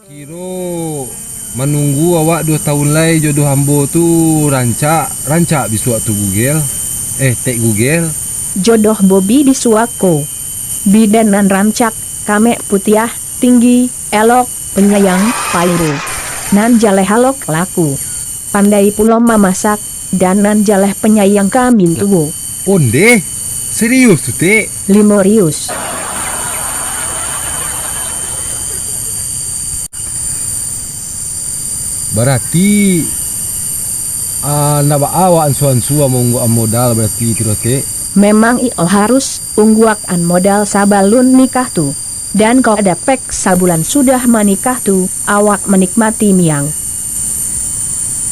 Kiro menunggu awak 2 tahun lagi jodoh ambo tu rancak bisu tu Google. Tek Google. Jodoh Bobi bisuako. Bidanan rancak, kame putiah, tinggi, elok, penyayang, pairu. Nan jaleh halok laku. Pandai pula memasak, dan nan jaleh penyayang kami tuwo. Onde? Serius tu Tek? Limorius. Berarti nak bawa ansu-ansu mau modal berarti itu Tek. Memang io harus ungguakan modal sabalun nikah tu. Dan kau ada pek sabulan sudah menikah tu, awak menikmati miang.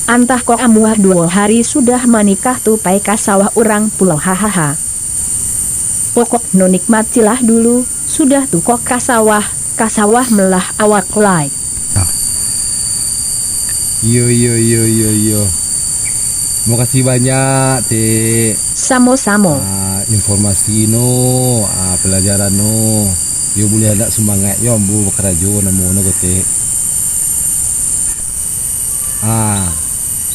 Antah kok amuah 2 hari sudah menikah tu pai kasawah orang pulau hahaha. Pokok no nikmatilah dulu, sudah tu kok kasawah melah awak lai. Yo. Makasih banyak Tek. Samo-samo. Informasi no, pelajaran no. Yo boleh ada semangat yo ambo bekerja namo no Tek.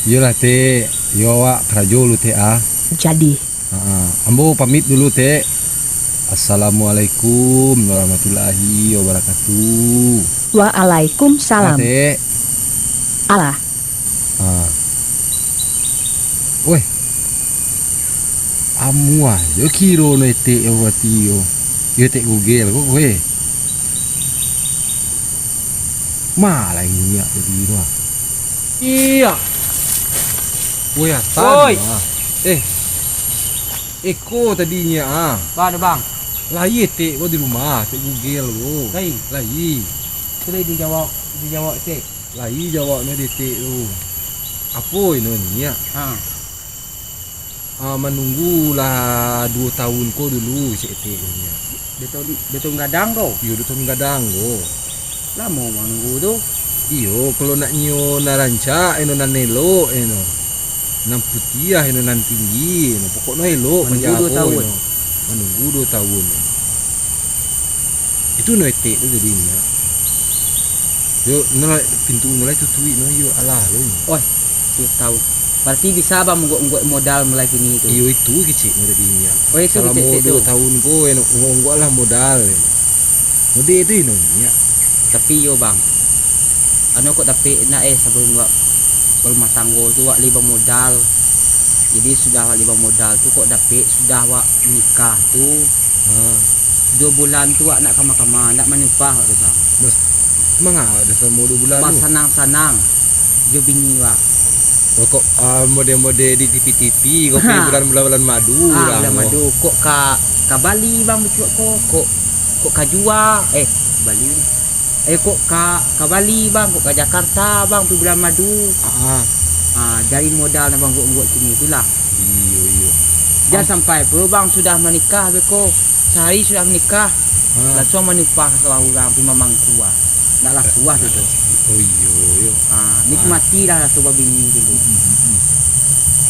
Yo lah Tek. Yo awak kerja lu Tek Jadi. Ambo pamit dulu Tek. Assalamualaikum warahmatullahi wabarakatuh. Waalaikumsalam. Tek. Alah. Weh. Amua, yo kiro no Tek yo wati yo. Yo Tek Google kok kowe. Malah ini ya jadi wah. Iya. Woi atan. Woi. Eko tadinya Bang, bang. Lai Tek gua di rumah, Tek Google lo. Lai. Sudah dijawab sih. Lai jawabnya di Tek lo. Apa ini ya? Menunggulah 2 tahun ko dulu si Tek nya. Betul gadang kau. Yo 2 tahun gadang go. Lama menunggu tu. Iyo kalau nak nyo naranca eno nanelo eno. Nan putih eno nan tinggi eno pokoknya elo Menunggu 2 tahun. Menunggu 2 tahun. Itu no Tek tu jadinya. Yo nolak pintu nolak tutui no yo alah lo. Oh, 2 tahun. Berarti bisa bang menggok modal mulai kini itu. Iyo itu kecil jadinya. Oh itu selama kecil 2 tu. tahun ko eno nggok lah modal. Mode itu ino nya. Tapi yo bang. Ano kok tapi nak sebelum rumah tangga tu wak liba modal. Jadi sudah liba modal tu kok dapet sudah wak nikah tu. 2 bulan tu wak nak kama-kama nak menipah tu bang. Mas mangga ada sama 2 bulan Pas tu. sanang-sanang. Jo bini wak. Kok mode-mode di TV-TV kok bulan-bulan madu lah. Bulan madu kok ka Bali bang becuak kok ka Jua Bali. Kok ka Bali bang, kok ka Jakarta bang pergi bulan madu. Dari modal na bang gua sini itulah. Iyo. Jangan sampai bang sudah menikah beko. Sehari sudah menikah. Langsung menikah sama orang pergi mamang tua. Naklah tua tu. Oh iyo. Nikmatilah rasa babini dulu.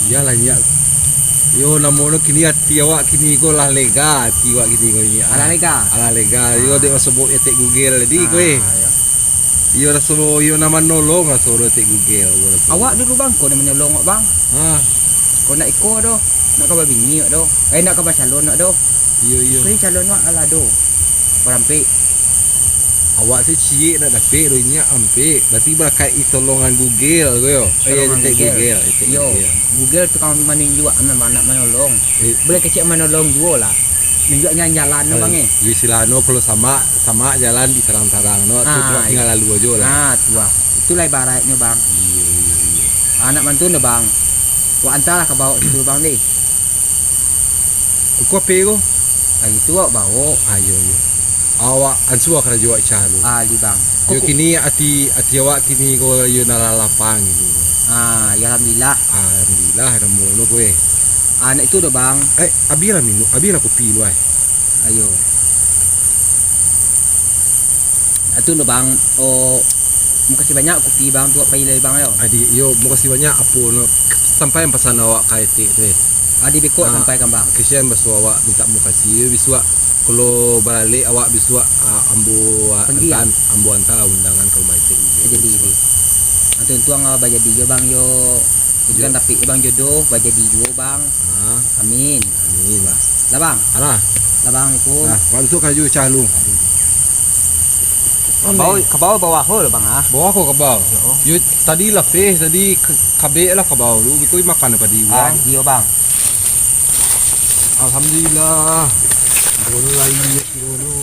Iyalah ya. Yo namono kini hati awak kini ko lah lega, hati awak kini ko ini. Ala lega. Yo dek sebut Tek Google jadi kowe. Yo raso yo nama nolong raso Tek Google. Awak dulu bang, kau nak menolong bang. Kau nak ikut doh, nak kau babini doh. Nak kau calon doh. Iyo. Kau ni calon ala doh. Berampe. Awak si cie nak dapat roinya ampe. Berarti berakai tolongan Google ko yo. Tek Google. Yo, Google tu kau mana juga anak menolong. Boleh kecil menolong juga lah. Menunjuknya jalan no bang Yo silano kalau sama jalan di tarang-tarang no. Tu tinggal lalu aja lah. Tua. Itulah ibaratnya bang. Iyo. Anak mantu no bang. Kau antarlah ke bawah situ bang ni. Ko pe ko? Itu awak bawa. Ayo. Awak ansu kerja awak cahlu. Di bang. Yo kini ati awak kini ko yo nalalapang gitu. Ya alhamdulillah. Alhamdulillah namono kowe. Anak itu dah bang. Abila kopi lu ai. Ayo. Itu dah bang. Oh, makasih banyak kopi bang tu apa ilai bang yo. Adi yo makasih banyak apa no sampai pesan awak kait tu Adi beko sampai kan bang. Kesian basu awak minta makasih biswa Kalau balik awak bisu ambu Pergi, antan ambu anta undangan ke rumah itik. Jadi di. Atau tuang baja di yo bang yo. Bukan tapi bang jodoh baja di yo bang. Ah, Amin. amin. Lah bang, Alah, lah bang itu. nah, masuk kaju cah lu. Ke bawah bawah ho bang ah. Bawa aku ke bawah. Yo. Yo tadi lah tadi kabe lah ke bawah lu. Kau makan apa di Ah, bang? di yo bang. Alhamdulillah. Gono lagi gono.